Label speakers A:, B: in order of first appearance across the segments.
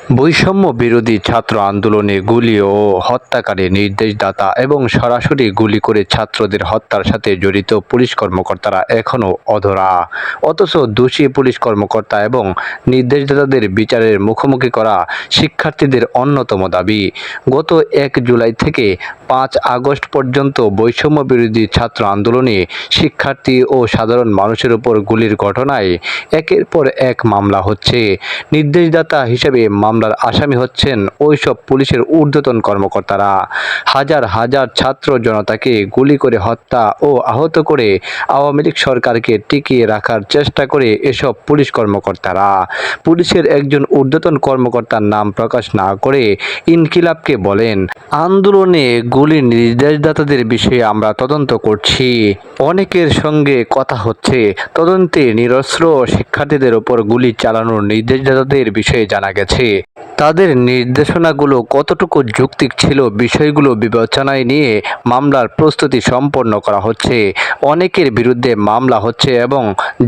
A: বৈষম্য বিরোধী ছাত্র আন্দোলনে গুলি ও হত্যাকারী নির্দেশদাতা এবং সরাসরি গুলি করে ছাত্রদের হত্যার সাথে জড়িত পুলিশ কর্মকর্তারা এখনও অধরা। অথচ দোষী পুলিশ কর্মকর্তা এবং নির্দেশদাতাদের বিচারের মুখোমুখি করা শিক্ষার্থীদের অন্যতম দাবি। গত ১ জুলাই থেকে ৫ আগস্ট পর্যন্ত বৈষম্য বিরোধী ছাত্র আন্দোলনে শিক্ষার্থী ও সাধারণ মানুষের উপর গুলির ঘটনায় একের পর এক মামলা হচ্ছে। নির্দেশদাতা হিসেবে মামলার আসামি হচ্ছেন ওইসব পুলিশের ঊর্ধ্বতন কর্মকর্তারা। হাজার হাজার ছাত্র জনতাকে গুলি করে হত্যা ও আহত করে আওয়ামী লীগ সরকারকে টিকিয়ে রাখার চেষ্টা করে এসব পুলিশ কর্মকর্তারা। পুলিশের একজন ঊর্ধ্বতন কর্মকর্তার নাম প্রকাশ না করে ইনকিলাবকে বলেন, আন্দোলনে গুলির নির্দেশদাতাদের বিষয়ে আমরা তদন্ত করছি। অনেকের সঙ্গে কথা হচ্ছে। তদন্তে নিরস্ত্র শিক্ষার্থীদের ওপর গুলি চালানোর নির্দেশদাতাদের বিষয়ে জানা গেছে। তাদের নির্দেশনাগুলো কতটুকু যৌক্তিক ছিল বিষয়গুলো বিবেচনায় নিয়ে মামলার প্রস্তুতি সম্পন্ন করা হচ্ছে। অনেকের বিরুদ্ধে মামলা হচ্ছে এবং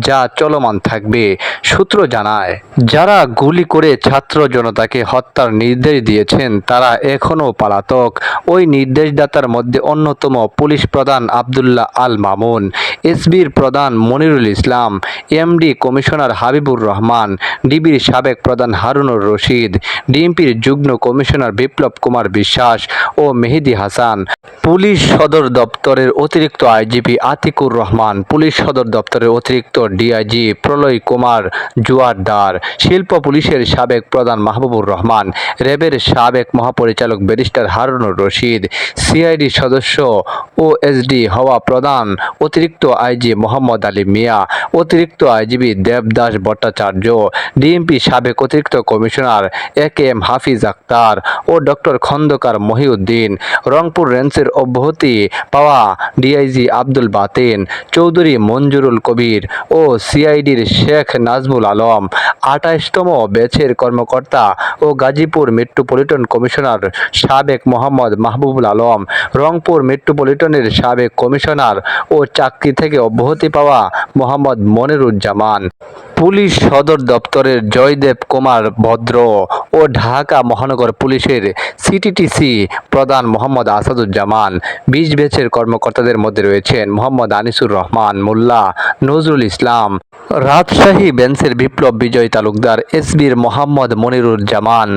A: যা চলমান থাকবে। সূত্র জানায়, যারা গুলি করে ছাত্র জনতাকে হত্যার নির্দেশ দিয়েছেন তারা এখনও পলাতক। ওই নির্দেশদাতার মধ্যে অন্যতম পুলিশ প্রধান আবদুল্লাহ আল মামুন, এসবির প্রধান মনিরুল ইসলাম, এমডি কমিশনার হাবিবুর রহমান, ডিবির সাবেক প্রধান হারুনুর রশিদ, ডিএমপির যুগ্ম কমিশনার বিপ্লব কুমার বিশ্বাস ও মেহেদী হাসান, পুলিশ সদর দপ্তরের অতিরিক্ত আইজিপি আতিকুর রহমান, পুলিশ সদর দপ্তরের অতিরিক্ত ডিআইজি প্রলয় কুমার জুয়ারদার, শিল্প পুলিশের সাবেক প্রধান মাহবুবুর রহমান, র্যাবের সাবেক মহাপরিচালক ব্যারিস্টার হারুনুর রশিদ, সিআইডি সদস্য ওএসডি হওয়া প্রধান অতিরিক্ত আইজি মোহাম্মদ আলী মিয়া, অতিরিক্ত আইজিপি দেবদাস ভট্টাচার্য, ডিএমপি সাবেক অতিরিক্ত কমিশনার একেএম হাফিজ আক্তার ও ডক্টর খন্দকার মহিউদ্দিন, রংপুর রেঞ্জের অব্যাহতি পাওয়া ডিআইজি আব্দুল বাতেন চৌধুরী, মঞ্জুরুল কবির ও সিআইডির শেখ নাজমুল আলম, ২৮তম ব্যাচের কর্মকর্তা ও গাজীপুর মেট্রোপলিটন কমিশনার সাবেক মোহাম্মদ মাহবুবুল আলম, রংপুর মেট্রোপলিটনের সাবেক কমিশনার ও চাকরি থেকে অব্যাহতি পাওয়া মোহাম্মদ মনিরুজ্জামান, পুলিশ সদর দপ্তরের জয়দেব কুমার ভদ্র ও ঢাকা মহানগর পুলিশের সিটিটিসি প্রধান মোহাম্মদ আসাদুজ্জামান। ২০ ব্যাচের কর্মকর্তাদের মধ্যে রয়েছেন মোহাম্মদ আনিসুর রহমান মোল্লা, নজরুল ইসলাম, রাজশাহী বেঞ্চের বিপ্লব বিজয় তালুকদার, এসবির মোহাম্মদ মনিরুজ্জামান,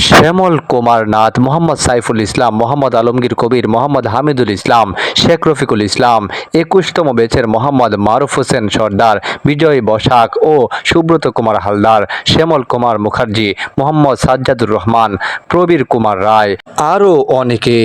A: শ্যামল কুমার নাথ, মোহাম্মদ সাইফুল ইসলাম, মোহাম্মদ আলমগীর কবির, মোহাম্মদ হামিদুল ইসলাম, শেখ রফিকুল ইসলাম, ২১তম ব্যাচের মোহাম্মদ মারুফ হোসেন সর্দার, বিজয় বসাক ও সুব্রত কুমার হালদার, শ্যামল কুমার মুখার্জি, মোহাম্মদ সাজ্জাদুর রহমান, প্রবীর কুমার রায়, আরও অনেকে।